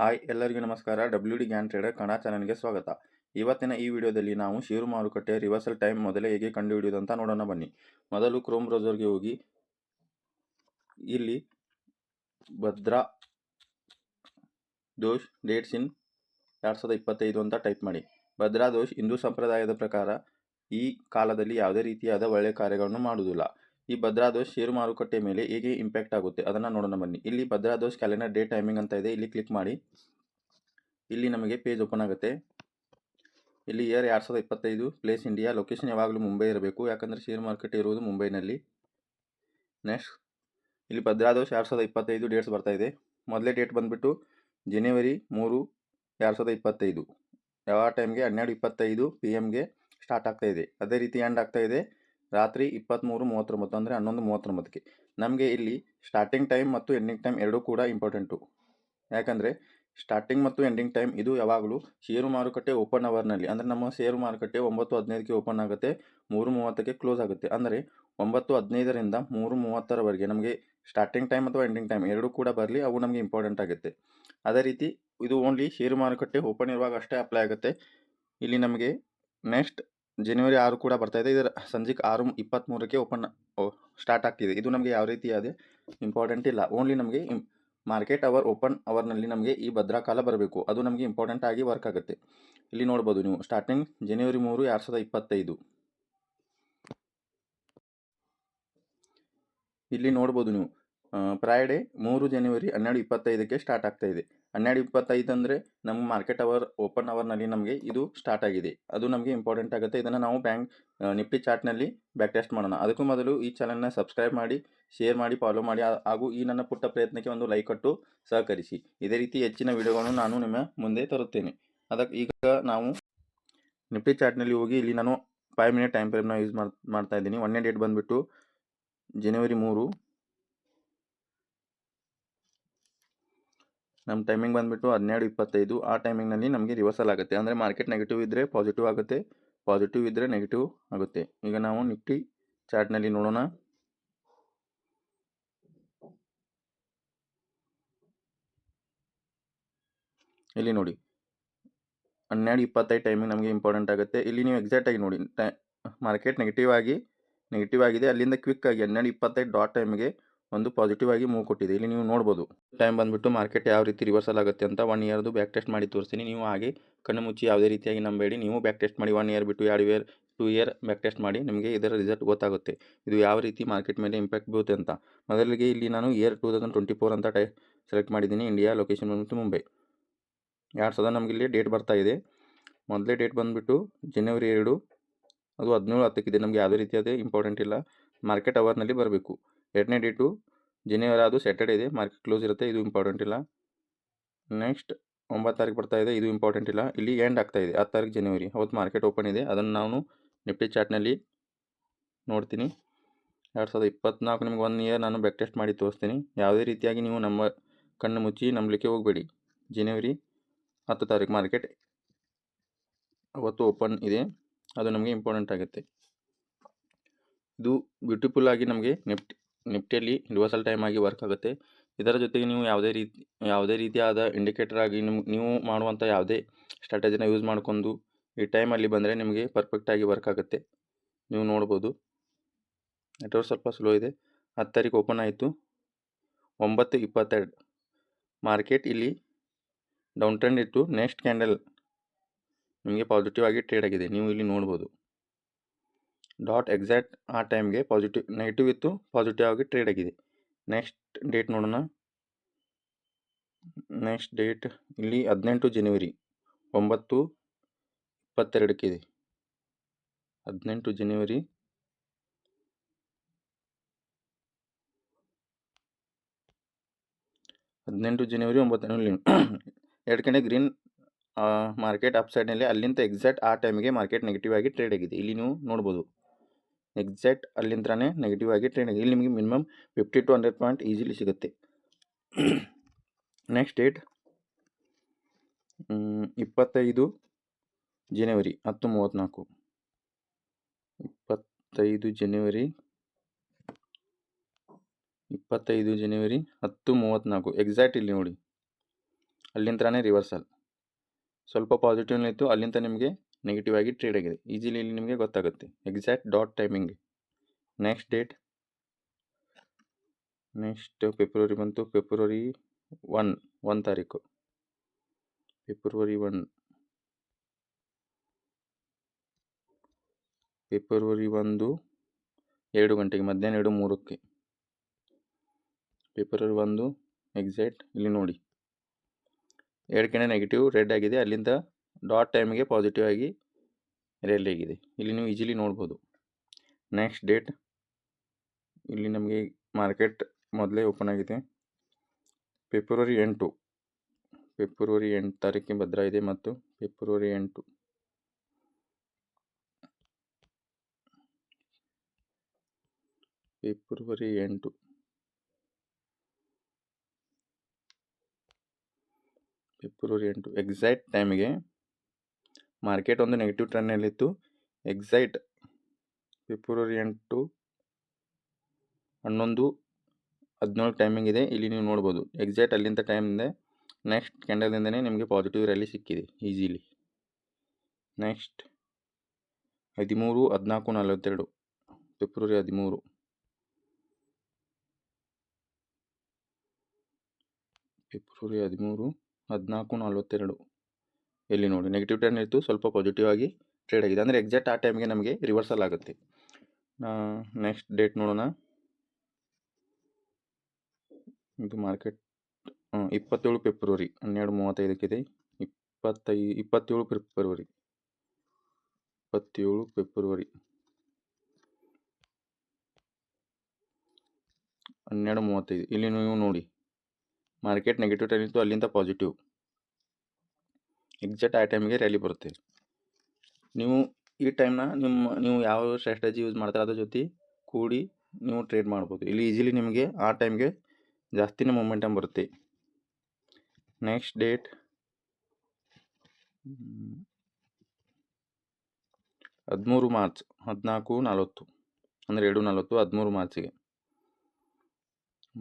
Hi ಎಲ್ಲರಿಗೂ ನಮಸ್ಕಾರ. WD Gyan trader Kannada ಚಾನಲ್ಗೆ ಸ್ವಾಗತ. ಇವತ್ತಿನ ಈ ವಿಡಿಯೋದಲ್ಲಿ ನಾವು ಷೇರು ಮಾರುಕಟ್ಟೆ ರಿವರ್ಸಲ್ ಟೈಮ್ ಮೊದಲೇ ಹೇಗೆ ಕಂಡುಹಿಡಿಯುವುದು ಅಂತ ನೋಡೋಣ ಬನ್ನಿ. ಮೊದಲು ಕ್ರೋಮ್ ಬ್ರೌಸರ್ಗೆ ಹೋಗಿ ಇಲ್ಲಿ ಭದ್ರಾ ದೋಷ್ ಡೇಟ್ಸ್ ಇನ್ 2025 ಅಂತ ಟೈಪ್ ಮಾಡಿ. ಭದ್ರಾ ದೋಷ್ ಹಿಂದೂ ಸಂಪ್ರದಾಯದ ಪ್ರಕಾರ ಈ ಕಾಲದಲ್ಲಿ ಯಾವುದೇ ರೀತಿಯಾದ ಒಳ್ಳೆಯ ಕಾರ್ಯಗಳನ್ನು ಮಾಡುವುದಿಲ್ಲ. ಈ ಭದ್ರಾ ದೋಷ್ ಷೇರು ಮಾರುಕಟ್ಟೆ ಮೇಲೆ ಹೇಗೆ ಇಂಪ್ಯಾಕ್ಟ್ ಆಗುತ್ತೆ ಅದನ್ನು ನೋಡೋಣ ಬನ್ನಿ. ಇಲ್ಲಿ ಭದ್ರಾ ದೋಷ್ ಕ್ಯಾಲೆಂಡರ್ ಡೇ ಟೈಮಿಂಗ್ ಅಂತ ಇದೆ, ಇಲ್ಲಿ ಕ್ಲಿಕ್ ಮಾಡಿ. ಇಲ್ಲಿ ನಮಗೆ ಪೇಜ್ ಓಪನ್ ಆಗುತ್ತೆ. ಇಲ್ಲಿ ಇಯರ್ 2025, ಪ್ಲೇಸ್ ಇಂಡಿಯಾ, ಲೊಕೇಶನ್ ಯಾವಾಗಲೂ ಮುಂಬೈ ಇರಬೇಕು, ಯಾಕಂದರೆ ಷೇರು ಮಾರುಕಟ್ಟೆ ಇರುವುದು ಮುಂಬೈನಲ್ಲಿ. ನೆಕ್ಸ್ಟ್ ಇಲ್ಲಿ ಭದ್ರಾ ದೋಷ್ 2025 ಡೇಟ್ಸ್ ಬರ್ತಾ ಇದೆ. ಮೊದಲೇ ಡೇಟ್ ಬಂದುಬಿಟ್ಟು ಜನವರಿ 3, 2025. ಯಾವ ಟೈಮ್ಗೆ 12:25 PM ಸ್ಟಾರ್ಟ್ ಆಗ್ತಾ ಇದೆ. ಅದೇ ರೀತಿ ಎಂಡ್ ಆಗ್ತಾ ಇದೆ ರಾತ್ರಿ 23:39 ಅಂದರೆ 11:39ಕ್ಕೆ. ನಮಗೆ ಇಲ್ಲಿ ಸ್ಟಾರ್ಟಿಂಗ್ ಟೈಮ್ ಮತ್ತು ಎಂಡಿಂಗ್ ಟೈಮ್ ಎರಡೂ ಕೂಡ ಇಂಪಾರ್ಟೆಂಟು. ಯಾಕಂದರೆ ಸ್ಟಾರ್ಟಿಂಗ್ ಮತ್ತು ಎಂಡಿಂಗ್ ಟೈಮ್ ಇದು ಯಾವಾಗಲೂ ಷೇರು ಮಾರುಕಟ್ಟೆ ಓಪನ್ ಅವರ್ನಲ್ಲಿ, ಅಂದರೆ ನಮ್ಮ ಷೇರು ಮಾರುಕಟ್ಟೆ 9:15ಕ್ಕೆ ಓಪನ್ ಆಗುತ್ತೆ, 3:30ಕ್ಕೆ ಕ್ಲೋಸ್ ಆಗುತ್ತೆ. ಅಂದರೆ 9:15ರಿಂದ 3:30ರವರೆಗೆ ನಮಗೆ ಸ್ಟಾರ್ಟಿಂಗ್ ಟೈಮ್ ಅಥವಾ ಎಂಡಿಂಗ್ ಟೈಮ್ ಎರಡೂ ಕೂಡ ಬರಲಿ, ಅವು ನಮಗೆ ಇಂಪಾರ್ಟೆಂಟ್ ಆಗುತ್ತೆ. ಅದೇ ರೀತಿ ಇದು ಓನ್ಲಿ ಷೇರು ಮಾರುಕಟ್ಟೆ ಓಪನ್ ಇರುವಾಗ ಅಷ್ಟೇ ಅಪ್ಲೈ ಆಗುತ್ತೆ. ಇಲ್ಲಿ ನಮಗೆ ನೆಕ್ಸ್ಟ್ ಜನವರಿ 6 ಕೂಡ ಬರ್ತಾ ಇದೆ. ಇದರ ಸಂಜೆ 6:23ಕ್ಕೆ ಓಪನ್ ಸ್ಟಾರ್ಟ್ ಆಗ್ತಿದೆ. ಇದು ನಮಗೆ ಯಾವ ರೀತಿಯಾದ ಇಂಪಾರ್ಟೆಂಟ್ ಇಲ್ಲ. ಓನ್ಲಿ ನಮಗೆ ಮಾರ್ಕೆಟ್ ಅವರ್ ಓಪನ್ ಅವರ್ನಲ್ಲಿ ನಮಗೆ ಈ ಭದ್ರಾ ಕಾಲ ಬರಬೇಕು, ಅದು ನಮಗೆ ಇಂಪಾರ್ಟೆಂಟ್ ಆಗಿ ವರ್ಕ್ ಆಗುತ್ತೆ. ಇಲ್ಲಿ ನೋಡ್ಬೋದು ನೀವು ಸ್ಟಾರ್ಟಿಂಗ್ ಜನವರಿ 3, 2025. ಇಲ್ಲಿ ನೋಡ್ಬೋದು ನೀವು ಫ್ರೈಡೇ 3 ಜನವರಿ 12:25ಕ್ಕೆ ಸ್ಟಾರ್ಟ್ ಆಗ್ತಾ ಇದೆ. 12:25 ಅಂದರೆ ನಮ್ಮ ಮಾರ್ಕೆಟ್ ಅವರ್ ಓಪನ್ ಅವರ್ನಲ್ಲಿ ನಮಗೆ ಇದು ಸ್ಟಾರ್ಟ್ ಆಗಿದೆ, ಅದು ನಮಗೆ ಇಂಪಾರ್ಟೆಂಟ್ ಆಗುತ್ತೆ. ಇದನ್ನು ನಾವು ನಿಫ್ಟಿ ಚಾರ್ಟ್ನಲ್ಲಿ ಬ್ಯಾಕ್ ಟೆಸ್ಟ್ ಮಾಡೋಣ. ಅದಕ್ಕೂ ಮೊದಲು ಈ ಚಾನಲ್ನ ಸಬ್ಸ್ಕ್ರೈಬ್ ಮಾಡಿ, ಶೇರ್ ಮಾಡಿ, ಫಾಲೋ ಮಾಡಿ, ಹಾಗೂ ಈ ನನ್ನ ಪುಟ್ಟ ಪ್ರಯತ್ನಕ್ಕೆ ಒಂದು ಲೈಕ್ ಕೊಟ್ಟು ಸಹಕರಿಸಿ. ಇದೇ ರೀತಿ ಹೆಚ್ಚಿನ ವಿಡಿಯೋಗಳನ್ನು ನಾನು ನಿಮ್ಮ ಮುಂದೆ ತರುತ್ತೇನೆ. ಅದಕ್ಕೆ ಈಗ ನಾವು ನಿಫ್ಟಿ ಚಾರ್ಟ್ನಲ್ಲಿ ಹೋಗಿ ಇಲ್ಲಿ ನಾನು 5 ಮಿನಿಟ್ ಟೈಮ್ ಫ್ರೇಮ್ನ ಯೂಸ್ ಮಾಡ್ತಾ ಇದ್ದೀನಿ. ಒಂದನೇ ಡೇಟ್ ಬಂದುಬಿಟ್ಟು ಜನವರಿ 3. ನಮ್ಮ ಟೈಮಿಂಗ್ ಬಂದುಬಿಟ್ಟು 12:25. ಆ ಟೈಮಿಂಗ್ನಲ್ಲಿ ನಮಗೆ ರಿವರ್ಸಲ್ ಆಗುತ್ತೆ. ಅಂದರೆ ಮಾರ್ಕೆಟ್ ನೆಗೆಟಿವ್ ಇದ್ದರೆ ಪಾಸಿಟಿವ್ ಆಗುತ್ತೆ, ಪಾಸಿಟಿವ್ ಇದ್ದರೆ ನೆಗೆಟಿವ್ ಆಗುತ್ತೆ. ಈಗ ನಾವು ನಿಫ್ಟಿ ಚಾರ್ಟ್ನಲ್ಲಿ ನೋಡೋಣ. ಇಲ್ಲಿ ನೋಡಿ 12:25 ಟೈಮಿಂಗ್ ನಮಗೆ ಇಂಪಾರ್ಟೆಂಟ್ ಆಗುತ್ತೆ. ಇಲ್ಲಿ ನೀವು ಎಕ್ಸಾಕ್ಟಾಗಿ ನೋಡಿ ಮಾರ್ಕೆಟ್ ನೆಗೆಟಿವ್ ಆಗಿದೆ, ಅಲ್ಲಿಂದ ಕ್ವಿಕ್ ಆಗಿ 12:25 ಡಾಟ್ ಟೈಮಿಗೆ ಒಂದು ಪಾಸಿಟಿವ್ ಆಗಿ ಮೂವ್ ಕೊಟ್ಟಿದೆ. ಇಲ್ಲಿ ನೀವು ನೋಡ್ಬೋದು ಟೈಮ್ ಬಂದುಬಿಟ್ಟು ಮಾರ್ಕೆಟ್ ಯಾವ ರೀತಿ ರಿವರ್ಸಲ್ ಆಗುತ್ತೆ ಅಂತ 1 ಇಯರ್ದು ಬ್ಯಾಕ್ ಟೆಸ್ಟ್ ಮಾಡಿ ತೋರಿಸ್ತೀನಿ. ನೀವು ಹಾಗೆ ಕಣ್ಣು ಮುಚ್ಚಿ ಯಾವುದೇ ರೀತಿಯಾಗಿ ನಂಬೇಡಿ, ನೀವು ಬ್ಯಾಕ್ ಟೆಸ್ಟ್ ಮಾಡಿ 1 ಇಯರ್ ಬಿಟ್ಟು 2 ಇಯರ್ 2 ಇಯರ್ ಬ್ಯಾಕ್ ಟೆಸ್ಟ್ ಮಾಡಿ, ನಿಮಗೆ ಇದರ ರಿಸಲ್ಟ್ ಗೊತ್ತಾಗುತ್ತೆ ಇದು ಯಾವ ರೀತಿ ಮಾರ್ಕೆಟ್ ಮೇಲೆ ಇಂಪ್ಯಾಕ್ಟ್ ಬೀಳುತ್ತೆ ಅಂತ. ಮೊದಲಿಗೆ ಇಲ್ಲಿ ನಾನು ಇಯರ್ 2024 ಅಂತ ಸೆಲೆಕ್ಟ್ ಮಾಡಿದ್ದೀನಿ. ಇಂಡಿಯಾ, ಲೊಕೇಶನ್ ಬಂದುಬಿಟ್ಟು ಮುಂಬೈ. 2000 ನಮಗೆ ಇಲ್ಲಿ ಡೇಟ್ ಬರ್ತಾ ಇದೆ. ಮೊದಲೇ ಡೇಟ್ ಬಂದುಬಿಟ್ಟು ಜನವರಿ 2, ಅದು 17:10 ನಮಗೆ ಯಾವುದೇ ರೀತಿಯಾದ ಇಂಪಾರ್ಟೆಂಟ್ ಇಲ್ಲ, ಮಾರ್ಕೆಟ್ ಅವರ್ನಲ್ಲಿ ಬರಬೇಕು. ಎರಡನೇ ಡೇಟು ಜನವರಿ, ಅದು ಸ್ಯಾಟರ್ಡೇ ಇದೆ, ಮಾರ್ಕೆಟ್ ಕ್ಲೋಸ್ ಇರುತ್ತೆ, ಇದು ಇಂಪಾರ್ಟೆಂಟ್ ಇಲ್ಲ. ನೆಕ್ಸ್ಟ್ 9 ತಾರೀಕು ಬರ್ತಾ ಇದೆ, ಇದು ಇಂಪಾರ್ಟೆಂಟ್ ಇಲ್ಲ. ಇಲ್ಲಿ ಎಂಡ್ ಆಗ್ತಾ ಇದೆ 10 ತಾರೀಕು ಜನವರಿ, ಅವತ್ತು ಮಾರ್ಕೆಟ್ ಓಪನ್ ಇದೆ, ಅದನ್ನು ನಾನು ನಿಫ್ಟಿ ಚಾರ್ಟ್ನಲ್ಲಿ ನೋಡ್ತೀನಿ. 2024 ನಿಮ್ಗೆ 1 ಇಯರ್ ನಾನು ಬ್ಯಾಕ್ ಟೆಸ್ಟ್ ಮಾಡಿ ತೋರಿಸ್ತೀನಿ. ಯಾವುದೇ ರೀತಿಯಾಗಿ ನೀವು ನಮ್ಮ ಕಣ್ಣು ಮುಚ್ಚಿ ನಂಬಲಿಕ್ಕೆ ಹೋಗಬೇಡಿ. ಜನವರಿ 10 ತಾರೀಕು ಮಾರ್ಕೆಟ್ ಅವತ್ತು ಓಪನ್ ಇದೆ, ಅದು ನಮಗೆ ಇಂಪಾರ್ಟೆಂಟ್ ಆಗುತ್ತೆ. ಇದು ಬ್ಯೂಟಿಫುಲ್ ಆಗಿ ನಮಗೆ ನಿಫ್ಟಿಯಲ್ಲಿ ರಿವರ್ಸಲ್ ಟೈಮ್ ಆಗಿ ವರ್ಕ್ ಆಗುತ್ತೆ. ಇದರ ಜೊತೆಗೆ ನೀವು ಯಾವುದೇ ರೀತಿಯಾದ ಇಂಡಿಕೇಟರ್ ಆಗಿ ನೀವು ಮಾಡುವಂಥ ಯಾವುದೇ ಸ್ಟ್ರಾಟಜಿನ ಯೂಸ್ ಮಾಡ್ಕೊಂಡು ಈ ಟೈಮಲ್ಲಿ ಬಂದರೆ ನಿಮಗೆ ಪರ್ಫೆಕ್ಟಾಗಿ ವರ್ಕ್ ಆಗುತ್ತೆ. ನೀವು ನೋಡ್ಬೋದು ನೆಟ್ವರ್ಕ್ ಸ್ವಲ್ಪ ಸ್ಲೋ ಇದೆ. 10 ತಾರೀಕು ಓಪನ್ ಆಯಿತು, 9:22 ಮಾರ್ಕೆಟ್ ಇಲ್ಲಿ ಡೌನ್ ಟ್ರೆಂಡ್ ಇತ್ತು. ನೆಕ್ಸ್ಟ್ ಕ್ಯಾಂಡಲ್ ನಿಮಗೆ ಪಾಸಿಟಿವ್ ಆಗಿ ಟ್ರೇಡ್ ಆಗಿದೆ, ನೀವು ಇಲ್ಲಿ ನೋಡ್ಬೋದು. ಡಾಟ್ ಎಕ್ಸಾಕ್ಟ್ ಆ ಟೈಮ್ಗೆ ನೆಗೆಟಿವ್ ಇತ್ತು, ಪಾಸಿಟಿವ್ ಆಗಿ ಟ್ರೇಡ್ ಆಗಿದೆ. ನೆಕ್ಸ್ಟ್ ಡೇಟ್ ನೋಡೋಣ. ನೆಕ್ಸ್ಟ್ ಡೇಟ್ ಇಲ್ಲಿ 18 ಜನವರಿ 9:22 ಇದೆ. 18 ಜನವರಿ 9 ಎರಡು ಕಡೆ ಗ್ರೀನ್ ಮಾರ್ಕೆಟ್ ಅಪ್ ಸೈಡ್ನಲ್ಲಿ, ಅಲ್ಲಿಂದ ಎಕ್ಸಾಕ್ಟ್ ಆ ಟೈಮಿಗೆ ಮಾರ್ಕೆಟ್ ನೆಗೆಟಿವ್ ಆಗಿ ಟ್ರೇಡ್ ಆಗಿದೆ. ಇಲ್ಲಿ ನೀವು ನೋಡ್ಬೋದು ಎಕ್ಸಾಕ್ಟ್ ಅಲ್ಲಿಂದನೇ ನೆಗೆಟಿವ್ ಆಗಿ ಟ್ರೇಡ್ ಆಗಿದೆ. ಇಲ್ಲಿ ನಿಮಗೆ ಮಿನಿಮಮ್ 50 to 100 ಪಾಯಿಂಟ್ ಈಸಿಲಿ ಸಿಗುತ್ತೆ. ನೆಕ್ಸ್ಟ್ ಡೇಟ್ 25 ಜನವರಿ 10:34. 25 ಜನವರಿ 10:34 ಎಕ್ಸಾಕ್ಟ್ ಇಲ್ಲಿ ನೋಡಿ ಅಲ್ಲಿಂದನೇ ರಿವರ್ಸಲ್. ಸ್ವಲ್ಪ ಪಾಸಿಟಿವ್ನಲ್ಲಿತ್ತು, ಅಲ್ಲಿಂದ ನಿಮಗೆ ನೆಗೆಟಿವ್ ಆಗಿ ಟ್ರೇಡ್ ಆಗಿದೆ. ಈಸಿಲಿ ಇಲ್ಲಿ ನಿಮಗೆ ಗೊತ್ತಾಗುತ್ತೆ exact dot timing. Next date, next February ಬಂತು. ಫೆಬ್ರವರಿ 1 ತಾರೀಕು. ಫೆಬ್ರವರಿ 1 2 ಗಂಟೆಗೆ, ಮಧ್ಯಾಹ್ನ 2:03ಕ್ಕೆ. ಫೆಬ್ರವರಿ 1 ಎಕ್ಸಾಕ್ಟ್ ಇಲ್ಲಿ ನೋಡಿ 2 ಕಡೆ ನೆಗೆಟಿವ್ ರೆಡ್ ಆಗಿದೆ, ಅಲ್ಲಿಂದ ಡಾಟ್ ಟೈಮಿಗೆ ಪಾಸಿಟಿವ್ ಆಗಿ ರೆಡ್ ಆಗಿದೆ. ಇಲ್ಲಿ ನೀವು ಈಸಿಲಿ ನೋಡ್ಬೋದು. ನೆಕ್ಸ್ಟ್ ಡೇಟ್, ಇಲ್ಲಿ ನಮಗೆ ಮಾರ್ಕೆಟ್ ಮೊದಲೇ ಓಪನ್ ಆಗಿದೆ. ಫೆಬ್ರವರಿ 8 ತಾರೀಕಿಗೆ ಭದ್ರ ಇದೆ. ಮತ್ತು ಫೆಬ್ರವರಿ 8 ಎಕ್ಸಾಕ್ಟ್ ಟೈಮಿಗೆ ಮಾರ್ಕೆಟ್ ಒಂದು ನೆಗೆಟಿವ್ ಟ್ರೆಂಡ್ನಲ್ಲಿತ್ತು. ಎಕ್ಸಾಕ್ಟ್ ಫೆಬ್ರವರಿ 8 11:17 ಟೈಮಿಂಗ್ ಇದೆ. ಇಲ್ಲಿ ನೀವು ನೋಡ್ಬೋದು ಎಕ್ಸಾಕ್ಟ್ ಅಲ್ಲಿಂದ ಟೈಮಿಂದ ನೆಕ್ಸ್ಟ್ ಕ್ಯಾಂಡಲ್ದಿಂದನೇ ನಿಮಗೆ ಪಾಸಿಟಿವ್ ರ್ಯಾಲಿ ಸಿಕ್ಕಿದೆ ಈಸಿಲಿ. ನೆಕ್ಸ್ಟ್ 13:14:42 ಫೆಬ್ರವರಿ 13:14:42 ಇಲ್ಲಿ ನೋಡಿ ನೆಗೆಟಿವ್ ಟ್ರೆಂಡ್ ಇತ್ತು, ಸ್ವಲ್ಪ ಪಾಸಿಟಿವ್ ಆಗಿ ಟ್ರೇಡ್ ಆಗಿದೆ. ಅಂದರೆ ಎಕ್ಸಾಕ್ಟ್ ಆ ಟೈಮ್ಗೆ ನಮಗೆ ರಿವರ್ಸಲ್ ಆಗುತ್ತೆ. ನೆಕ್ಸ್ಟ್ ಡೇಟ್ ನೋಡೋಣ. ಇದು ಮಾರ್ಕೆಟ್ 27 ಫೆಬ್ರವರಿ 12:35 27 ಫೆಬ್ರವರಿ 12:35 ಇಲ್ಲಿ ನೀವು ನೋಡಿ ಮಾರ್ಕೆಟ್ ನೆಗೆಟಿವ್ ಟ್ರೆಂಡ್ ಇತ್ತು, ಅಲ್ಲಿಂದ ಪಾಸಿಟಿವ್. ಎಕ್ಸಾಕ್ಟ್ ಆ ಟೈಮಿಗೆ ರ್ಯಾಲಿ ಬರುತ್ತೆ. ನೀವು ಈ ಟೈಮ್ನ ನೀವು ಯಾವ ಸ್ಟ್ರಾಟಜಿ ಯೂಸ್ ಮಾಡ್ತಾರೆ ಅದ್ರ ಜೊತೆ ಕೂಡಿ ನೀವು ಟ್ರೇಡ್ ಮಾಡ್ಬೋದು. ಇಲ್ಲಿ ಈಸಿಲಿ ನಿಮಗೆ ಆ ಟೈಮ್ಗೆ ಜಾಸ್ತಿನೇ ಮೊಮೆಂಟಮ್ ಬರುತ್ತೆ. ನೆಕ್ಸ್ಟ್ ಡೇಟ್ 13 ಮಾರ್ಚ್ 14:40 ಅಂದರೆ 2:40 13 ಮಾರ್ಚಿಗೆ.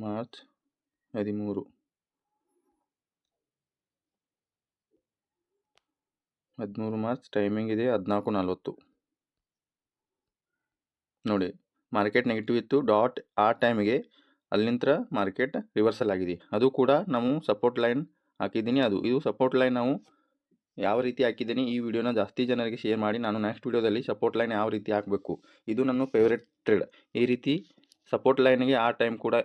ಮಾರ್ಚ್ 13 ಮಾರ್ಚ್ ಟೈಮಿಂಗ್ ಇದೆ 14:40 ನೋಡಿ. ಮಾರ್ಕೆಟ್ ನೆಗೆಟಿವ್ ಇತ್ತು, ಡಾಟ್ ಆ ಟೈಮಿಗೆ ಅಲ್ಲಿಂದ ಮಾರ್ಕೆಟ್ ರಿವರ್ಸಲ್ ಆಗಿದೆ. ಅದು ಕೂಡ ನಾವು ಸಪೋರ್ಟ್ ಲೈನ್ ಹಾಕಿದ್ದೀನಿ. ಇದು ಸಪೋರ್ಟ್ ಲೈನ್ ನಾವು ಯಾವ ರೀತಿ ಹಾಕಿದ್ದೀನಿ ಈ ವಿಡಿಯೋನ ಜಾಸ್ತಿ ಜನರಿಗೆ ಶೇರ್ ಮಾಡಿ. ನಾನು ನೆಕ್ಸ್ಟ್ ವಿಡಿಯೋದಲ್ಲಿ ಸಪೋರ್ಟ್ ಲೈನ್ ಯಾವ ರೀತಿ ಹಾಕಬೇಕು, ಇದು ನನ್ನ ಫೇವ್ರೆಟ್ ಟ್ರೇಡ್. ಈ ರೀತಿ ಸಪೋರ್ಟ್ ಲೈನ್ಗೆ ಆ ಟೈಮ್ ಕೂಡ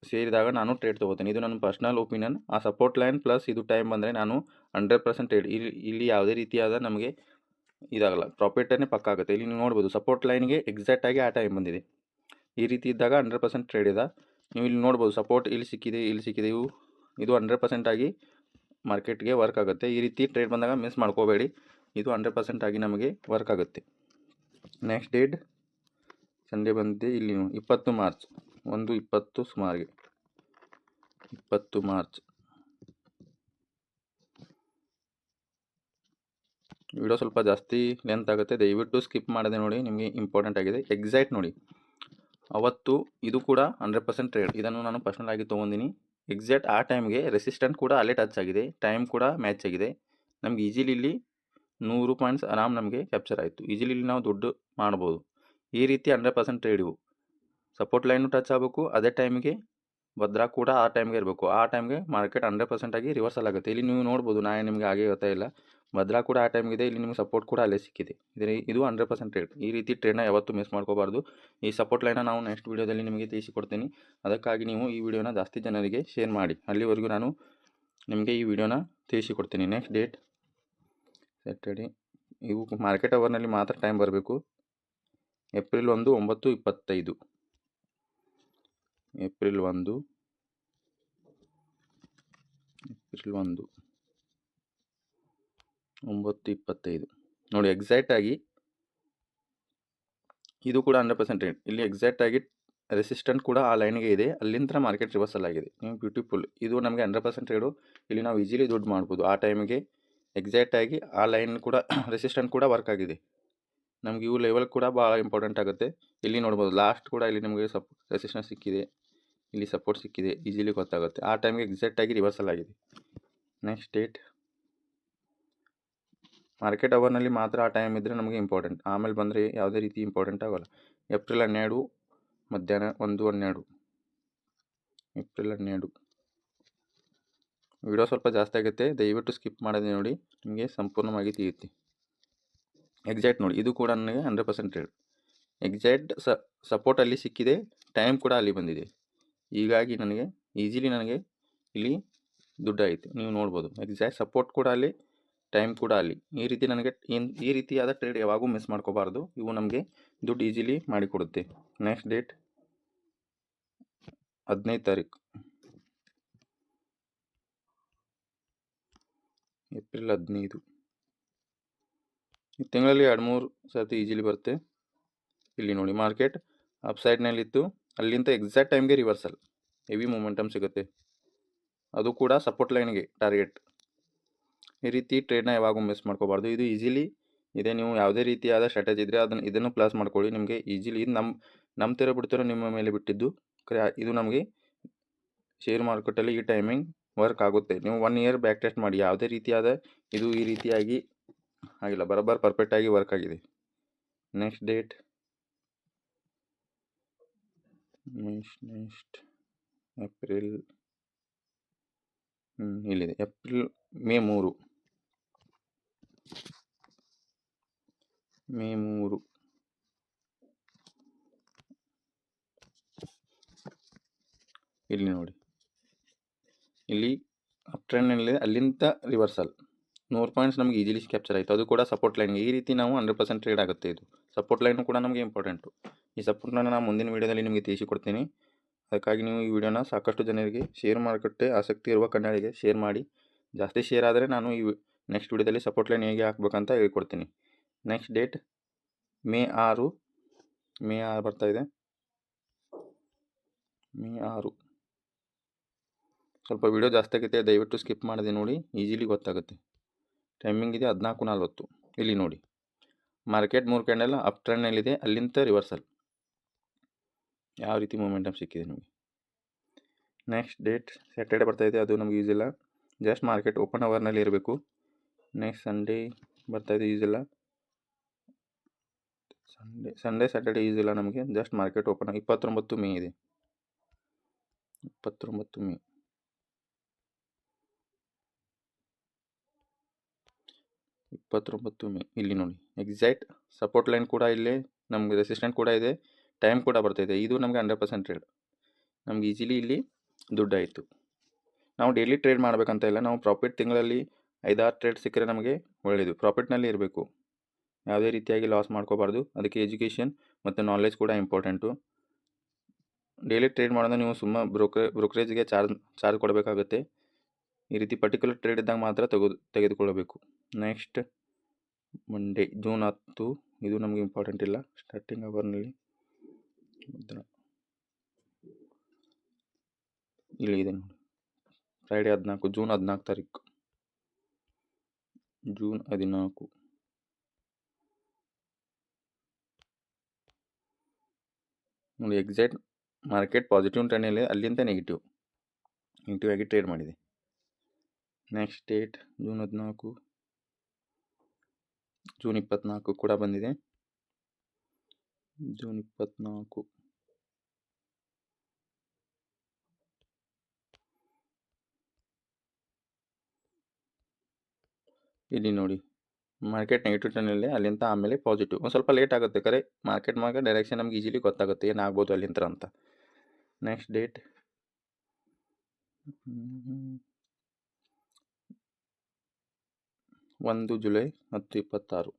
ಸೇರಿದಾಗ ನಾನು ಟ್ರೇಡ್ ತೊಗೋತೀನಿ. ಇದು ನನ್ನ ಪರ್ಸ್ನಲ್ ಒಪಿನಿಯನ್. ಆ ಸಪೋರ್ಟ್ ಲೈನ್ ಪ್ಲಸ್ ಇದು ಟೈಮ್ ಬಂದರೆ ನಾನು 100% ಟ್ರೇಡ್. ಇಲ್ಲಿ ಯಾವುದೇ ರೀತಿಯಾದ ನಮಗೆ ಇದಾಗಲ್ಲ, ಪ್ರಾಫಿಟನ್ನೇ ಪಕ್ಕ ಆಗುತ್ತೆ. ಇಲ್ಲಿ ನೀವು ನೋಡ್ಬೋದು ಸಪೋರ್ಟ್ ಲೈನ್ಗೆ ಎಕ್ಸಾಕ್ಟಾಗಿ ಆ ಟೈಮ್ ಬಂದಿದೆ. ಈ ರೀತಿ ಇದ್ದಾಗ 100% ಟ್ರೇಡ್ ಇದೆ. ನೀವು ಇಲ್ಲಿ ನೋಡ್ಬೋದು ಸಪೋರ್ಟ್ ಇಲ್ಲಿ ಸಿಕ್ಕಿದೆ, ಇದು 100% ಆಗಿ ಮಾರ್ಕೆಟ್ಗೆ ವರ್ಕ್ ಆಗುತ್ತೆ. ಈ ರೀತಿ ಟ್ರೇಡ್ ಬಂದಾಗ ಮಿಸ್ ಮಾಡ್ಕೋಬೇಡಿ, ಇದು 100% ಆಗಿ ನಮಗೆ ವರ್ಕ್ ಆಗುತ್ತೆ. ನೆಕ್ಸ್ಟ್ ಡೇಟ್ ಸಂಡೇ ಬಂದಿದೆ. ಇಲ್ಲಿ 20 ಮಾರ್ಚ್ 1:20 ಸುಮಾರಿಗೆ 20 ಮಾರ್ಚ್. ವಿಡಿಯೋ ಸ್ವಲ್ಪ ಜಾಸ್ತಿ ಲೆಂತ್ ಆಗುತ್ತೆ, ದಯವಿಟ್ಟು ಸ್ಕಿಪ್ ಮಾಡದೆ ನೋಡಿ, ನಿಮಗೆ ಇಂಪಾರ್ಟೆಂಟ್ ಆಗಿದೆ. ಎಕ್ಸಾಕ್ಟ್ ನೋಡಿ ಅವತ್ತು ಇದು ಕೂಡ 100% ಟ್ರೇಡ್. ಇದನ್ನು ನಾನು ಪರ್ಸನಲ್ ಆಗಿ ತೊಗೊಂಡಿನಿ. ಎಕ್ಸಾಕ್ಟ್ ಆ ಟೈಮ್ಗೆ ರೆಸಿಸ್ಟೆಂಟ್ ಕೂಡ ಅಲ್ಲೇ ಟಚ್ ಆಗಿದೆ, ಟೈಮ್ ಕೂಡ ಮ್ಯಾಚ್ ಆಗಿದೆ. ನಮ್ಗೆ ಈಸಿಲಿ ಇಲ್ಲಿ 100 ಪಾಯಿಂಟ್ಸ್ ಆರಾಮ್ ನಮಗೆ ಕ್ಯಾಪ್ಚರ್ ಆಯಿತು. ಈಸಿಲಿ ಇಲ್ಲಿ ನಾವು ದುಡ್ಡು ಮಾಡ್ಬೋದು. ಈ ರೀತಿ 100% ಟ್ರೇಡ್ ಇವು. ಸಪೋರ್ಟ್ ಲೈನು ಟಚ್ ಆಗಬೇಕು, ಅದೇ ಟೈಮಿಗೆ ಭದ್ರಾ ಕೂಡ ಆ ಟೈಮ್ಗೆ ಇರಬೇಕು. ಆ ಟೈಮ್ಗೆ ಮಾರ್ಕೆಟ್ 100% ಆಗಿ ರಿವರ್ಸಲ್ ಆಗುತ್ತೆ. ಇಲ್ಲಿ ನೀವು ನೋಡ್ಬೋದು, ನಾನು ನಿಮಗೆ ಹಾಗೆ ಗೊತ್ತಾ ಇಲ್ಲ, ಭದ್ರಾ ಕೂಡ ಆ ಟೈಮ್ಗಿದೆ, ಇಲ್ಲಿ ನಿಮಗೆ ಸಪೋರ್ಟ್ ಕೂಡ ಅಲ್ಲೇ ಸಿಕ್ಕಿದೆ. ಇದು 100% ಟ್ರೇಡ್. ಈ ರೀತಿ ಟ್ರೇಡ್ನ ಯಾವತ್ತೂ ಮಿಸ್ ಮಾಡ್ಕೋಬಾರ್ದು. ಈ ಸಪೋರ್ಟ್ ಲೈನ್ನ ನಾವು ನೆಕ್ಸ್ಟ್ ವೀಡಿಯೋದಲ್ಲಿ ನಿಮಗೆ ತಿಳಿಸಿಕೊಡ್ತೀನಿ. ಅದಕ್ಕಾಗಿ ನೀವು ಈ ವಿಡಿಯೋನ ಜಾಸ್ತಿ ಜನರಿಗೆ ಶೇರ್ ಮಾಡಿ. ಅಲ್ಲಿವರೆಗೂ ನಾನು ನಿಮಗೆ ಈ ವಿಡಿಯೋನ ತಿಳಿಸಿಕೊಡ್ತೀನಿ. Next date Saturday. ಇವು ಮಾರ್ಕೆಟ್ ಅವರ್ನಲ್ಲಿ ಮಾತ್ರ ಟೈಮ್ ಬರಬೇಕು. ಏಪ್ರಿಲ್ 1 9:25 ಏಪ್ರಿಲ್ 1 9:25 ನೋಡಿ. ಎಕ್ಸಾಕ್ಟಾಗಿ ಇದು ಕೂಡ 100% ಟ್ರೇಡ್. ಇಲ್ಲಿ ಎಕ್ಸಾಕ್ಟಾಗಿ ರೆಸಿಸ್ಟೆಂಟ್ ಕೂಡ ಆ ಲೈನ್ಗೆ ಇದೆ, ಅಲ್ಲಿಂದ ಮಾರ್ಕೆಟ್ ರಿವರ್ಸಲ್ ಆಗಿದೆ. ನೀವು ಬ್ಯೂಟಿಫುಲ್, ಇದು ನಮಗೆ 100% ಟ್ರೇಡು. ಇಲ್ಲಿ ನಾವು ಈಸಿಲಿ ದುಡ್ಡು ಮಾಡ್ಬೋದು. ಆ ಟೈಮಿಗೆ ಎಕ್ಸಾಕ್ಟಾಗಿ ಆ ಲೈನ್ ಕೂಡ ರೆಸಿಸ್ಟೆಂಟ್ ಕೂಡ ವರ್ಕ್ ಆಗಿದೆ. ನಮಗೆ ಇವು ಲೆವೆಲ್ ಕೂಡ ಭಾಳ ಇಂಪಾರ್ಟೆಂಟ್ ಆಗುತ್ತೆ. ಇಲ್ಲಿ ನೋಡ್ಬೋದು ಲಾಸ್ಟ್ ಕೂಡ ಇಲ್ಲಿ ನಮಗೆ ರೆಸಿಸ್ಟೆನ್ಸ್ ಸಿಕ್ಕಿದೆ, ಇಲ್ಲಿ ಸಪೋರ್ಟ್ ಸಿಕ್ಕಿದೆ, ಈಸಿಲಿ ಗೊತ್ತಾಗುತ್ತೆ. ಆ ಟೈಮ್ಗೆ ಎಕ್ಸಾಕ್ಟಾಗಿ ರಿವರ್ಸಲ್ ಆಗಿದೆ. ನೆಕ್ಸ್ಟ್ ಡೇಟ್ ಮಾರ್ಕೆಟ್ ಅವರ್ನಲ್ಲಿ ಮಾತ್ರ ಆ ಟೈಮ್ ಇದ್ದರೆ ನಮಗೆ ಇಂಪಾರ್ಟೆಂಟ್, ಆಮೇಲೆ ಬಂದರೆ ಯಾವುದೇ ರೀತಿ ಇಂಪಾರ್ಟೆಂಟ್ ಆಗೋಲ್ಲ. ಏಪ್ರಿಲ್ 12 ಮಧ್ಯಾಹ್ನ 1:12. ಏಪ್ರಿಲ್ 12. ವಿಡಿಯೋ ಸ್ವಲ್ಪ ಜಾಸ್ತಿ ಆಗುತ್ತೆ, ದಯವಿಟ್ಟು ಸ್ಕಿಪ್ ಮಾಡೋದೇ ನೋಡಿ, ನಿಮಗೆ ಸಂಪೂರ್ಣ ಮಾಹಿತಿ ತಿಳಿಯುತ್ತೆ. ಎಕ್ಸಾಕ್ಟ್ ನೋಡಿ, ಇದು ಕೂಡ ನನಗೆ 100% ಟ್ರೇಡ್. ಎಕ್ಸಾಕ್ಟ್ ಸಪೋರ್ಟಲ್ಲಿ ಸಿಕ್ಕಿದೆ, ಟೈಮ್ ಕೂಡ ಅಲ್ಲಿ ಬಂದಿದೆ. ಹೀಗಾಗಿ ನನಗೆ ಈಸಿಲಿ ನನಗೆ ಇಲ್ಲಿ ದುಡ್ಡು ಆಯಿತು, ನೀವು ನೋಡ್ಬೋದು. ಎಕ್ಸಾಕ್ಟ್ ಸಪೋರ್ಟ್ ಕೂಡ ಅಲ್ಲಿ, ಟೈಮ್ ಕೂಡ ಅಲ್ಲಿ. ಈ ರೀತಿ ನನಗೆ ಈ ರೀತಿಯಾದ ಟ್ರೇಡ್ ಯಾವಾಗೂ ಮಿಸ್ ಮಾಡ್ಕೋಬಾರ್ದು, ಇವು ನಮಗೆ ದುಡ್ಡು ಈಸಿಲಿ ಮಾಡಿಕೊಡುತ್ತೆ. ನೆಕ್ಸ್ಟ್ ಡೇಟ್ 15 ತಾರೀಕು, ಏಪ್ರಿಲ್ 15. ಈ ತಿಂಗಳಲ್ಲಿ 2-3 ಸರ್ತಿ ಈಸಿಲಿ ಬರುತ್ತೆ. ಇಲ್ಲಿ ನೋಡಿ, ಮಾರ್ಕೆಟ್ ಅಪ್ ಸೈಡ್ನಲ್ಲಿತ್ತು, ಅಲ್ಲಿಂದ ಎಕ್ಸಾಕ್ಟ್ ಟೈಮ್ಗೆ ರಿವರ್ಸಲ್, ಹೆವಿ ಮೂಮೆಂಟಮ್ ಸಿಗುತ್ತೆ, ಅದು ಕೂಡ ಸಪೋರ್ಟ್ ಲೈನ್ಗೆ ಟಾರ್ಗೆಟ್. ಈ ರೀತಿ ಟ್ರೇಡ್ನ ಯಾವಾಗೂ ಮಿಸ್ ಮಾಡ್ಕೋಬಾರ್ದು, ಇದು ಈಸಿಲಿ ಇದೆ. ನೀವು ಯಾವುದೇ ರೀತಿಯಾದ ಸ್ಟ್ರಾಟಜಿ ಇದ್ದರೆ ಇದನ್ನು ಪ್ಲಸ್ ಮಾಡ್ಕೊಳ್ಳಿ, ನಿಮಗೆ ಈಸಿಲಿ. ಇದು ನಂಬ್ತಿರೋ ಬಿಡ್ತಿರೋ ನಿಮ್ಮ ಮೇಲೆ ಬಿಟ್ಟಿದ್ದು. ಇದು ನಮಗೆ ಶೇರ್ ಮಾರ್ಕೆಟಲ್ಲಿ ಈ ಟೈಮಿಂಗ್ ವರ್ಕ್ ಆಗುತ್ತೆ. ನೀವು 1 ಇಯರ್ ಬ್ಯಾಕ್ ಟೆಸ್ಟ್ ಮಾಡಿ, ಯಾವುದೇ ರೀತಿಯಾದ ಇದು ಈ ರೀತಿಯಾಗಿ ಆಗಿಲ್ಲ, ಬರೋಬ್ಬರ ಪರ್ಫೆಕ್ಟಾಗಿ ವರ್ಕ್ ಆಗಿದೆ. ನೆಕ್ಸ್ಟ್ ಡೇಟ್ ನೆಕ್ಸ್ಟ್ ಏಪ್ರಿಲ್, ಇಲ್ಲಿದೆ, ಮೇ 3. ಇಲ್ಲಿ ನೋಡಿ, ಇಲ್ಲಿ ಅಪ್ ಟ್ರೆಂಡ್ನಲ್ಲಿ ಅಲ್ಲಿಂದ ರಿವರ್ಸಲ್ 100 ಪಾಯಿಂಟ್ಸ್ ನಮಗೆ ಈಸಿಲಿ ಕ್ಯಾಪ್ಚರ್ ಆಯಿತು, ಅದು ಕೂಡ ಸಪೋರ್ಟ್ ಲೈನ್ಗೆ. ಈ ರೀತಿ ನಾವು 100% ಟ್ರೇಡ್ ಆಗುತ್ತೆ. ಇದು ಸಪೋರ್ಟ್ ಲೈನು ಕೂಡ ನಮಗೆ ಇಂಪಾರ್ಟೆಂಟು. ಈ ಸಪೋರ್ಟ್ನ ನಾನು ಮುಂದಿನ ವೀಡಿಯೋದಲ್ಲಿ ನಿಮಗೆ ತಿಳಿಸಿಕೊಡ್ತೀನಿ. ಅದಕ್ಕಾಗಿ ನೀವು ಈ ವಿಡಿಯೋನ ಸಾಕಷ್ಟು ಜನರಿಗೆ, ಶೇರ್ ಮಾರುಕಟ್ಟೆ ಆಸಕ್ತಿ ಇರುವ ಕನ್ನಡಿಗರಿಗೆ ಶೇರ್ ಮಾಡಿ. ಜಾಸ್ತಿ ಶೇರ್ ಆದರೆ ನಾನು ಈ ನೆಕ್ಸ್ಟ್ ವಿಡಿಯೋದಲ್ಲಿ ಸಪೋರ್ಟ್ ಲೈನ್ ಹೇಗೆ ಹಾಕ್ಬೇಕಂತ ಹೇಳ್ಕೊಡ್ತೀನಿ. ನೆಕ್ಸ್ಟ್ ಡೇಟ್ ಮೇ 6 ಬರ್ತಾಯಿದೆ. ಮೇ 6. ಸ್ವಲ್ಪ ವಿಡಿಯೋ ಜಾಸ್ತಿ ಆಗುತ್ತೆ, ದಯವಿಟ್ಟು ಸ್ಕಿಪ್ ಮಾಡದೆ ನೋಡಿ, ಈಸಿಲಿ ಗೊತ್ತಾಗುತ್ತೆ. ಟೈಮಿಂಗ್ ಇದೆ 14:40. ಇಲ್ಲಿ ನೋಡಿ, ಮಾರ್ಕೆಟ್ 3 ಕ್ಯಾಂಡಲ್ ಅಪ್ ಟ್ರೆಂಡ್ನಲ್ಲಿದೆ, ಅಲ್ಲಿಂದ ರಿವರ್ಸಲ್, ಯಾವ ರೀತಿ ಮೂಮೆಂಟಮ್ ಸಿಕ್ಕಿದೆ ನಿಮಗೆ. ನೆಕ್ಸ್ಟ್ ಡೇಟ್ ಸ್ಯಾಟರ್ಡೆ ಬರ್ತಾಯಿದೆ, ಅದು ನಮಗೆ ಯೂಸ್ ಇಲ್ಲ, ಜಸ್ಟ್ ಮಾರ್ಕೆಟ್ ಓಪನ್ ಅವರ್ನಲ್ಲಿ ಇರಬೇಕು. ನೆಕ್ಸ್ಟ್ ಸಂಡೇ ಬರ್ತಾಯಿದೆ, ಯೂಸ್ ಇಲ್ಲ. ಸಂಡೇ ಸ್ಯಾಟರ್ಡೆ ಯೂಸ್ ಇಲ್ಲ ನಮಗೆ, ಜಸ್ಟ್ ಮಾರ್ಕೆಟ್ ಓಪನ್. 29 ಮೇ ಇದೆ, 29 ಮೇ. ಇಲ್ಲಿ ನೋಡಿ, ಎಕ್ಸಾಕ್ಟ್ ಸಪೋರ್ಟ್ ಲೈನ್ ಕೂಡ ಇಲ್ಲೇ, ನಮಗೆ ರೆಸಿಸ್ಟೆಂಟ್ ಕೂಡ ಇದೆ, ಟೈಮ್ ಕೂಡ ಬರ್ತಾಯಿದೆ. ಇದು ನಮಗೆ 100% ಟ್ರೇಡ್, ನಮ್ಗೆ ಈಸಿಲಿ ಇಲ್ಲಿ ದುಡ್ಡಾಯಿತು. ನಾವು ಡೈಲಿ ಟ್ರೇಡ್ ಮಾಡಬೇಕಂತ ಇಲ್ಲ, ನಾವು ಪ್ರಾಫಿಟ್ ತಿಂಗಳಲ್ಲಿ 5-6 ಟ್ರೇಡ್ ಸಿಕ್ಕರೆ ನಮಗೆ ಒಳ್ಳೆಯದು. ಪ್ರಾಫಿಟ್ನಲ್ಲಿ ಇರಬೇಕು, ಯಾವುದೇ ರೀತಿಯಾಗಿ ಲಾಸ್ ಮಾಡ್ಕೋಬಾರ್ದು. ಅದಕ್ಕೆ ಎಜುಕೇಷನ್ ಮತ್ತು ನಾಲೆಜ್ ಕೂಡ ಇಂಪಾರ್ಟೆಂಟು. ಡೈಲಿ ಟ್ರೇಡ್ ಮಾಡೋದು ನೀವು ಬ್ರೋಕರೇಜ್ಗೆ ಚಾರ್ಜ್ ಕೊಡಬೇಕಾಗುತ್ತೆ. ಈ ರೀತಿ ಪರ್ಟಿಕ್ಯುಲರ್ ಟ್ರೇಡ್ ಇದ್ದಾಗ ಮಾತ್ರ ತೆಗೆದುಕೊಳ್ಳಬೇಕು. ನೆಕ್ಸ್ಟ್ ಮಂಡೇ ಜೂನ್ 10, ಇದು ನಮಗೆ ಇಂಪಾರ್ಟೆಂಟ್ ಇಲ್ಲ. ಸ್ಟಾರ್ಟಿಂಗ್ ಅವರ್ನಲ್ಲಿ ಇಲ್ಲಿ ಇದೆ ನೋಡಿ, ಫ್ರೈಡೇ 14, ಜೂನ್ 14 ತಾರೀಕು, ಜೂನ್ 14 ನೋಡಿ. ಎಕ್ಸಾಕ್ಟ್ ಮಾರ್ಕೆಟ್ ಪಾಸಿಟಿವ್ ಟ್ರೆಂಡಲ್ಲಿ, ಅಲ್ಲಿಂದ ನೆಗೆಟಿವ್ ಆಗಿ ಟ್ರೇಡ್ ಮಾಡಿದೆ. ನೆಕ್ಸ್ಟ್ ಡೇಟ್ ಜೂನ್ 14, ಜೂನ್ 24 ಕೂಡ ಬಂದಿದೆ. ಜೂನ್ 24 ಇಲ್ಲಿ ನೋಡಿ, ಮಾರ್ಕೆಟ್ ನೆಗೆಟಿವ್ ಟ್ರೆಂಡಲ್ಲಿ, ಅಲ್ಲಿಂದ ಆಮೇಲೆ ಪಾಸಿಟಿವ್. ಒಂದು ಸ್ವಲ್ಪ ಲೇಟ್ ಆಗುತ್ತೆ, ಕರೆ ಮಾರ್ಕೆಟ್ ಡೈರೆಕ್ಷನ್ ನಮ್ಗೆ ಈಸಿಲಿ ಗೊತ್ತಾಗುತ್ತೆ ಏನಾಗ್ಬೋದು ಅಲ್ಲಿಂದ ಅಂತ. Next date 1 July 10-26.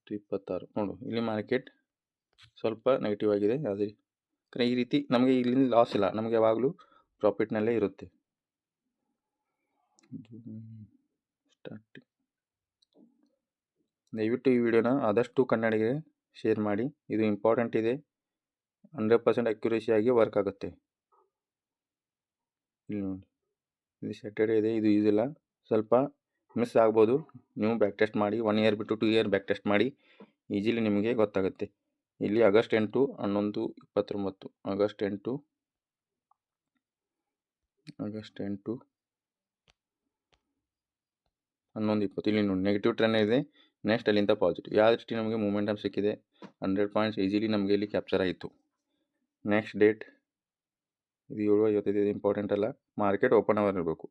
10-26 ನೋಡು, ಇಲ್ಲಿ ಮಾರ್ಕೆಟ್ ಸ್ವಲ್ಪ ನೆಗೆಟಿವ್ ಆಗಿದೆ. ಅದೇ ಈ ರೀತಿ ನಮಗೆ ಇಲ್ಲಿಂದ ಲಾಸ್ ಇಲ್ಲ, ನಮಗೆ ಯಾವಾಗಲೂ ಪ್ರಾಫಿಟ್ನಲ್ಲೇ ಇರುತ್ತೆ. ಸ್ಟಾರ್ಟಿಂಗ್ ದಯವಿಟ್ಟು ಈ ವಿಡಿಯೋನ ಆದಷ್ಟು ಕನ್ನಡಿಗರಿಗೆ ಶೇರ್ ಮಾಡಿ, ಇದು ಇಂಪಾರ್ಟೆಂಟ್ ಇದೆ, 100% ಅಕ್ಯುರೇಸಿಯಾಗಿ ವರ್ಕ್ ಆಗುತ್ತೆ. ಇಲ್ಲಿ ನೋಡಿ, ಇದು ಸ್ಯಾಟರ್ಡೇ ಇದೆ, ಇದು ಯೂಸ್ ಇಲ್ಲ, ಸ್ವಲ್ಪ ಮಿಸ್ ಆಗ್ಬೋದು. ನೀವು ಬ್ಯಾಕ್ ಟೆಸ್ಟ್ ಮಾಡಿ, 1 ಇಯರ್ ಬಿಟ್ಟು 2 ಇಯರ್ ಬ್ಯಾಕ್ ಟೆಸ್ಟ್ ಮಾಡಿ, ಈಸಿಲಿ ನಿಮಗೆ ಗೊತ್ತಾಗುತ್ತೆ. ಇಲ್ಲಿ ಆಗಸ್ಟ್ 8, 11, 29, ಆಗಸ್ಟ್ 8, ಆಗಸ್ಟ್ 8 11:20 ಇಲ್ಲಿ ನೋಡಿ ನೆಗೆಟಿವ್ ಟ್ರೆಂಡ್ ಇದೆ. ನೆಕ್ಸ್ಟ್ ಅಲ್ಲಿಂದ ಪಾಸಿಟಿವ್ ಯಾವ ರೀತಿ ನಮಗೆ ಮೂಮೆಂಟಮ್ ಸಿಕ್ಕಿದೆ 100 ಪಾಯಿಂಟ್ಸ್ ಈಸಿಲಿ ನಮಗೆ ಇಲ್ಲಿ ಕ್ಯಾಪ್ಚರ್ ಆಯಿತು. ನೆಕ್ಸ್ಟ್ ಡೇಟ್ ಇದು 7:55 ಇದು ಇಂಪಾರ್ಟೆಂಟ್ ಅಲ್ಲ, ಮಾರ್ಕೆಟ್ ಓಪನ್ ಅವರ್ ಇರಬೇಕು.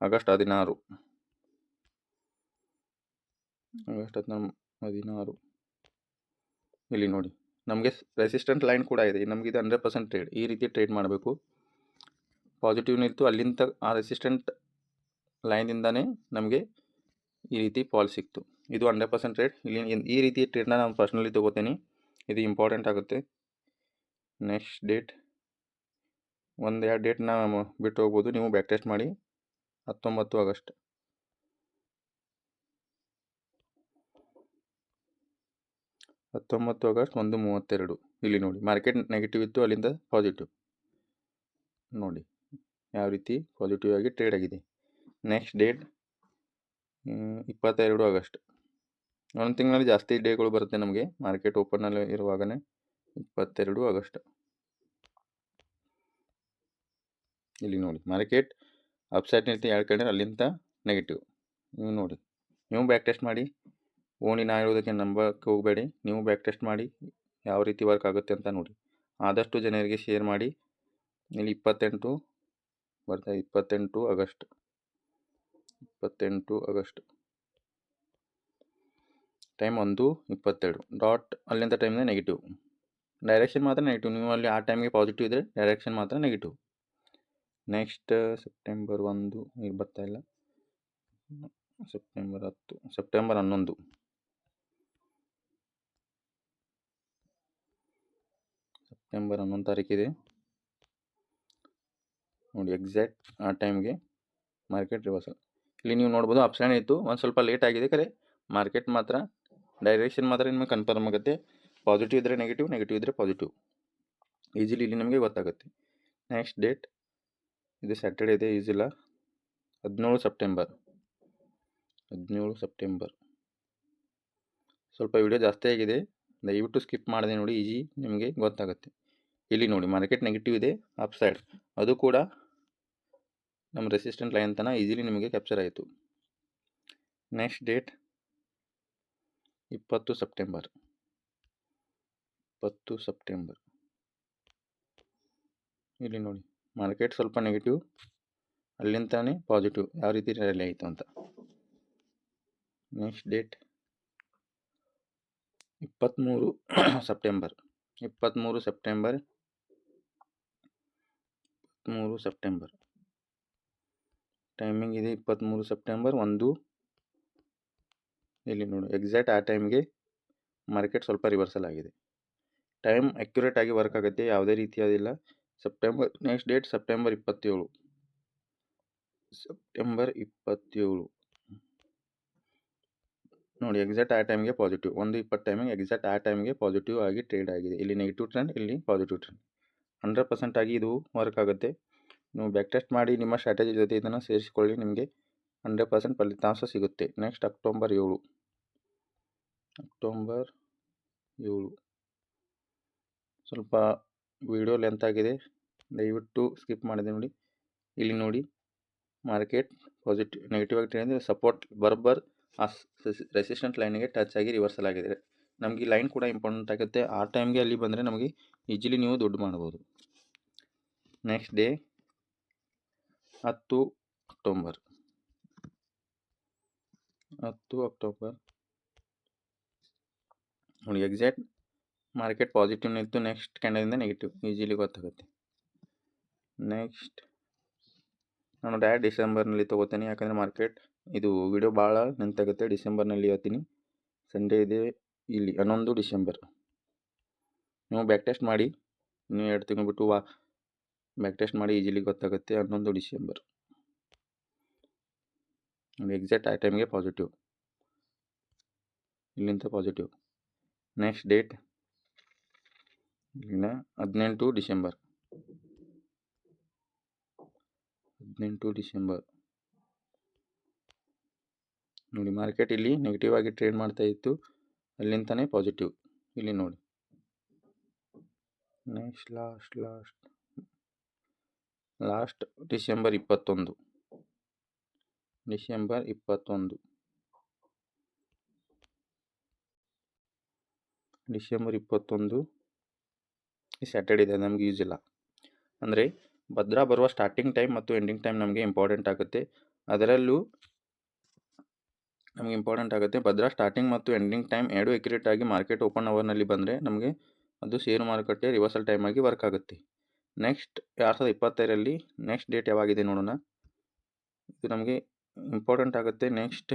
ಆಗಸ್ಟ್ 16 ಇಲ್ಲಿ ನೋಡಿ ನಮಗೆ ರೆಸಿಸ್ಟೆಂಟ್ ಲೈನ್ ಕೂಡ ಇದೆ. ನಮಗೆ ಇದು 100% ಟ್ರೇಡ್ ಈ ರೀತಿ ಟ್ರೇಡ್ ಮಾಡಬೇಕು. ಪಾಸಿಟಿವ್ ನಿಂತು ಅಲ್ಲಿಂದ ಆ ರೆಸಿಸ್ಟೆಂಟ್ ಲೈನಿಂದನೇ ನಮಗೆ ಈ ರೀತಿ ಫಾಲ್ ಸಿಕ್ತು. ಇದು 100% ಟ್ರೇಡ್. ಇಲ್ಲಿ ಈ ರೀತಿ ಟ್ರೇಡ್ನ ನಾನು ಪರ್ಸ್ನಲಿ ತೊಗೋತೀನಿ, ಇದು ಇಂಪಾರ್ಟೆಂಟ್ ಆಗುತ್ತೆ. ನೆಕ್ಸ್ಟ್ ಡೇಟ್ 1-2 ಡೇಟ್ನ ಬಿಟ್ಟು ಹೋಗ್ಬೋದು, ನೀವು ಬ್ಯಾಕ್ ಟೆಸ್ಟ್ ಮಾಡಿ. 19 ಆಗಸ್ಟ್ 1:32 ಇಲ್ಲಿ ನೋಡಿ ಮಾರ್ಕೆಟ್ ನೆಗೆಟಿವ್ ಇತ್ತು, ಅಲ್ಲಿಂದ ಪಾಸಿಟಿವ್ ನೋಡಿ ಯಾವ ರೀತಿ ಪಾಸಿಟಿವ್ ಆಗಿ ಟ್ರೇಡ್ ಆಗಿದೆ. ನೆಕ್ಸ್ಟ್ ಡೇಟ್ 22 ಆಗಸ್ಟ್ ಒಂದು ತಿಂಗಳಲ್ಲಿ ಜಾಸ್ತಿ ಡೇಗಳು ಬರುತ್ತೆ ನಮಗೆ ಮಾರ್ಕೆಟ್ ಓಪನಲ್ಲಿ ಇರುವಾಗಲೇ. 22 ಆಗಸ್ಟ್ ಇಲ್ಲಿ ನೋಡಿ ಮಾರ್ಕೆಟ್ ಅಪ್ಸೈಡ್ ನಿಂತ ಹೇಳ್ಕೊಂಡ್ರೆ ಅಲ್ಲಿಂದ ನೆಗೆಟಿವ್. ನೀವು ನೋಡಿ ನೀವು ಬ್ಯಾಕ್ ಟೆಸ್ಟ್ ಮಾಡಿ. ಓಣಿ ನಾ ಹೇಳೋದಕ್ಕೆ ನಂಬಕ್ಕೆ ಹೋಗಬೇಡಿ, ನೀವು ಬ್ಯಾಕ್ ಟೆಸ್ಟ್ ಮಾಡಿ ಯಾವ ರೀತಿ ವರ್ಕ್ ಆಗುತ್ತೆ ಅಂತ ನೋಡಿ. ಆದಷ್ಟು ಜನರಿಗೆ ಶೇರ್ ಮಾಡಿ. ಇಲ್ಲಿ 28 ಬರ್ತಾ 28 ಆಗಸ್ಟ್ ಟೈಮ್ 1:22 ಡಾಟ್ ಅಲ್ಲಿಂದ ಟೈಮ್ನ ನೆಗೆಟಿವ್, ಡೈರೆಕ್ಷನ್ ಮಾತ್ರ ನೆಗೆಟಿವ್. ನೀವು ಅಲ್ಲಿ ಆ ಟೈಮ್ಗೆ ಪಾಸಿಟಿವ್ ಇದ್ದರೆ ಡೈರೆಕ್ಷನ್ ಮಾತ್ರ ನೆಗೆಟಿವ್. ನೆಕ್ಸ್ಟ್ ಸೆಪ್ಟೆಂಬರ್ 1 ಈಗ ಬರ್ತಾ ಇಲ್ಲ, ಸೆಪ್ಟೆಂಬರ್ 10 ಸೆಪ್ಟೆಂಬರ್ 11 ತಾರೀಕಿದೆ ನೋಡಿ. ಎಕ್ಸಾಕ್ಟ್ ಆ ಟೈಮ್ಗೆ ಮಾರ್ಕೆಟ್ ರಿವರ್ಸಲ್ ಇಲ್ಲಿ ನೀವು ನೋಡ್ಬೋದು. ಅಪ್ಸೈಡ್ ಇತ್ತು, ಒಂದು ಸ್ವಲ್ಪ ಲೇಟ್ ಆಗಿದೆ ಕರೆ ಮಾರ್ಕೆಟ್ ಮಾತ್ರ ಡೈರೆಕ್ಷನ್ ಮಾತ್ರ ನಿಮಗೆ ಕನ್ಫರ್ಮ್ ಆಗುತ್ತೆ. ಪಾಸಿಟಿವ್ ಇದ್ದರೆ ನೆಗೆಟಿವ್, ನೆಗೆಟಿವ್ ಇದ್ದರೆ ಪಾಸಿಟಿವ್ ಈಸಿಲಿ ಇಲ್ಲಿ ನಮಗೆ ಗೊತ್ತಾಗುತ್ತೆ. ನೆಕ್ಸ್ಟ್ ಡೇಟ್ ಇದು ಸ್ಯಾಟರ್ಡೇ ಇದೆ, ಈಸಿಲ್ಲ. 17 ಸೆಪ್ಟೆಂಬರ್ ಸ್ವಲ್ಪ ವಿಡಿಯೋ ಜಾಸ್ತಿ ಆಗಿದೆ, ದಯವಿಟ್ಟು ಸ್ಕಿಪ್ ಮಾಡಿದೆ ನೋಡಿ, ಈಜಿ ನಿಮಗೆ ಗೊತ್ತಾಗುತ್ತೆ. ಇಲ್ಲಿ ನೋಡಿ ಮಾರ್ಕೆಟ್ ನೆಗೆಟಿವ್ ಇದೆ ಅಪ್ ಸೈಡ್, ಅದು ಕೂಡ ನಮ್ಮ ರೆಸಿಸ್ಟೆಂಟ್ ಲೈನ್ ತನಕ ಈಸಿಲಿ ನಿಮಗೆ ಕ್ಯಾಪ್ಚರ್ ಆಯಿತು. ನೆಕ್ಸ್ಟ್ ಡೇಟ್ 20 ಸೆಪ್ಟೆಂಬರ್ ಇಲ್ಲಿ ನೋಡಿ ಮಾರ್ಕೆಟ್ ಸ್ವಲ್ಪ ನೆಗೆಟಿವ್, ಅಲ್ಲಿಂತಾನೆ ಪಾಸಿಟಿವ್ ಯಾವ ರೀತಿ ರ್ಯಾಲಿ ಆಯಿತು ಅಂತ. ನೆಕ್ಸ್ಟ್ ಡೇಟ್ 23 ಸೆಪ್ಟೆಂಬರ್ ಟೈಮಿಂಗ್ ಇದೆ 23 ಸೆಪ್ಟೆಂಬರ್ 1 ಇಲ್ಲಿ ನೋಡಿ ಎಕ್ಸಾಕ್ಟ್ ಆ ಟೈಮ್ಗೆ ಮಾರ್ಕೆಟ್ ಸ್ವಲ್ಪ ರಿವರ್ಸಲ್ ಆಗಿದೆ. ಟೈಮ್ ಅಕ್ಯುರೇಟ್ ಆಗಿ ವರ್ಕ್ ಆಗುತ್ತೆ, ಯಾವುದೇ ರೀತಿಯಾದಿಲ್ಲ. ನೆಕ್ಸ್ಟ್ ಡೇಟ್ ಸೆಪ್ಟೆಂಬರ್ 27 ನೋಡಿ ಎಕ್ಸಾಕ್ಟ್ ಆ ಟೈಮ್ಗೆ ಪಾಸಿಟಿವ್ 1:20 ಟೈಮಿಂಗ್ ಎಕ್ಸಾಕ್ಟ್ ಆ ಟೈಮ್ಗೆ ಪಾಸಿಟಿವ್ ಆಗಿ ಟ್ರೇಡ್ ಆಗಿದೆ. ಇಲ್ಲಿ ನೆಗೆಟಿವ್ ಟ್ರೆಂಡ್, ಇಲ್ಲಿ ಪಾಸಿಟಿವ್ ಟ್ರೆಂಡ್ 100% ಆಗಿ ಇದು ವರ್ಕ್ ಆಗುತ್ತೆ. ನೀವು ಬ್ಯಾಕ್ ಟೆಸ್ಟ್ ಮಾಡಿ ನಿಮ್ಮ ಸ್ಟ್ರಾಟಜಿ ಜೊತೆ ಇದನ್ನು ಸೇರಿಸಿಕೊಳ್ಳಿ, ನಿಮಗೆ 100% ಫಲಿತಾಂಶ ಸಿಗುತ್ತೆ. ನೆಕ್ಸ್ಟ್ ಅಕ್ಟೋಬರ್ 7 ಸ್ವಲ್ಪ ವಿಡಿಯೋ ಲೆಂತ್ ಆಗಿದೆ, ದಯವಿಟ್ಟು ಸ್ಕಿಪ್ ಮಾಡಿದೆ ನೋಡಿ. ಇಲ್ಲಿ ನೋಡಿ ಮಾರ್ಕೆಟ್ ಪಾಸಿಟಿವ್ ನೆಗೆಟಿವ್ ಆಗಿ ಟ್ರೆಂಡ್, ಸಪೋರ್ಟ್ ಬರೋಬ್ಬರ್ ಆ ರೆಸಿಸ್ಟೆಂಟ್ ಲೈನಿಗೆ ಟಚ್ ಆಗಿ ರಿವರ್ಸಲ್ ಆಗಿದೆ. ನಮಗೆ ಲೈನ್ ಕೂಡ ಇಂಪಾರ್ಟೆಂಟ್ ಆಗುತ್ತೆ, ಆ ಟೈಮ್ಗೆ ಅಲ್ಲಿ ಬಂದರೆ ನಮಗೆ ಈಜಿಲಿ ನೀವು ದುಡ್ಡು ಮಾಡ್ಬೋದು. ನೆಕ್ಸ್ಟ್ ಡೇ 10 ಅಕ್ಟೋಬರ್ ನೋಡಿ ಎಕ್ಸಾಕ್ಟ್ ಮಾರ್ಕೆಟ್ ಪಾಸಿಟಿವ್ ನಿಂತು ನೆಕ್ಸ್ಟ್ ಕ್ಯಾಂಡಲಿಂದ ನೆಗೆಟಿವ್ ಈಜಿಲಿ ಗೊತ್ತಾಗುತ್ತೆ. ನೆಕ್ಸ್ಟ್ ನಾನು ಡೈರೆಕ್ಟ್ ಡಿಸೆಂಬರ್ನಲ್ಲಿ ತೊಗೋತೀನಿ, ಯಾಕಂದರೆ ಮಾರ್ಕೆಟ್ ಇದು ವಿಡಿಯೋ ಭಾಳ ನಿಂತಾಗುತ್ತೆ. ಡಿಸೆಂಬರ್ನಲ್ಲಿ ಹೇಳ್ತೀನಿ, ಸಂಡೇ ಇದೆ ಇಲ್ಲಿ 11 ಡಿಸೆಂಬರ್. ನೀವು ಬ್ಯಾಕ್ ಟೆಸ್ಟ್ ಮಾಡಿ, ನೀವು 2 ತಿಂಗಳು ಬಿಟ್ಟು ಬ್ಯಾಕ್ ಟೆಸ್ಟ್ ಮಾಡಿ, ಈಜಿಲಿ ಗೊತ್ತಾಗುತ್ತೆ. 11 ಡಿಸೆಂಬರ್ ನೋಡಿ ಎಕ್ಸಾಕ್ಟ್ ಆ ಟೈಮ್ಗೆ ಪಾಸಿಟಿವ್, ಇಲ್ಲಿಂದ ಪಾಸಿಟಿವ್. ನೆಕ್ಸ್ಟ್ ಡೇಟ್ ಇಲ್ಲಿನ 18 ಡಿಸೆಂಬರ್ ನೋಡಿ ಮಾರ್ಕೆಟ್ ಇಲ್ಲಿ ನೆಗೆಟಿವ್ ಆಗಿ ಟ್ರೇಡ್ ಮಾಡ್ತಾ ಇತ್ತು, ಅಲ್ಲಿಂದನೇ ಪಾಸಿಟಿವ್ ಇಲ್ಲಿ ನೋಡಿ. Next last last December 21. December 21 ಈ ಸ್ಯಾಟರ್ಡೆ ಇದೆ, ನಮಗೆ ಯೂಸ್ ಇಲ್ಲ. ಅಂದರೆ ಭದ್ರಾ ಬರುವ ಸ್ಟಾರ್ಟಿಂಗ್ ಟೈಮ್ ಮತ್ತು ಎಂಡಿಂಗ್ ಟೈಮ್ ನಮಗೆ ಇಂಪಾರ್ಟೆಂಟ್ ಆಗುತ್ತೆ. ಅದರಲ್ಲೂ ನಮಗೆ ಇಂಪಾರ್ಟೆಂಟ್ ಆಗುತ್ತೆ ಭದ್ರಾ ಸ್ಟಾರ್ಟಿಂಗ್ ಮತ್ತು ಎಂಡಿಂಗ್ ಟೈಮ್ ಎರಡು ಎಕ್ಯುರೇಟ್ ಆಗಿ ಮಾರ್ಕೆಟ್ ಓಪನ್ ಅವರ್ನಲ್ಲಿ ಬಂದರೆ ನಮಗೆ ಅದು ಷೇರು ಮಾರುಕಟ್ಟೆ ರಿವರ್ಸಲ್ ಟೈಮ್ ಆಗಿ ವರ್ಕ್ ಆಗುತ್ತೆ. ನೆಕ್ಸ್ಟ್ 2025ರಲ್ಲಿ ನೆಕ್ಸ್ಟ್ ಡೇಟ್ ಯಾವಾಗಿದೆ ನೋಡೋಣ. ಇದು ನಮಗೆ ಇಂಪಾರ್ಟೆಂಟ್ ಆಗುತ್ತೆ. Next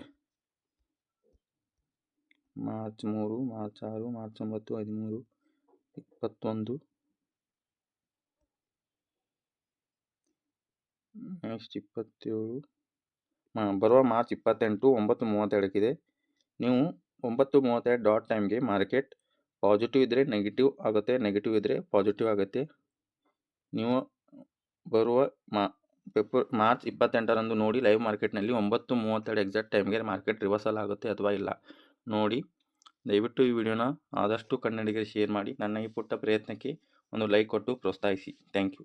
March 3, March 6, March 9, 13, 21, next 27, ಬರುವ ಮಾರ್ಚ್ 28 9:32 ನೀವು 9:32 ಡಾಟ್ ಟೈಮ್ಗೆ ಮಾರ್ಕೆಟ್ ಪಾಸಿಟಿವ್ ಇದ್ದರೆ ನೆಗೆಟಿವ್ ಆಗುತ್ತೆ, ನೆಗೆಟಿವ್ ಇದ್ದರೆ ಪಾಸಿಟಿವ್ ಆಗುತ್ತೆ. ನೀವು ಬರುವ ಮಾರ್ಚ್ 28ರಂದು ನೋಡಿ ಲೈವ್ ಮಾರ್ಕೆಟ್ನಲ್ಲಿ 9:32 ಎಕ್ಸಾಕ್ಟ್ ಟೈಮ್ಗೆ ಮಾರ್ಕೆಟ್ ರಿವರ್ಸಲ್ ಆಗುತ್ತೆ ಅಥವಾ ಇಲ್ಲ ನೋಡಿ. ದಯವಿಟ್ಟು ಈ ವಿಡಿಯೋನ ಆದಷ್ಟು ಕನ್ನಡಿಗರಿಗೆ ಶೇರ್ ಮಾಡಿ. ನನ್ನ ಈ ಪುಟ್ಟ ಪ್ರಯತ್ನಕ್ಕೆ ಒಂದು ಲೈಕ್ ಕೊಟ್ಟು ಪ್ರೋತ್ಸಾಹಿಸಿ. Thank you.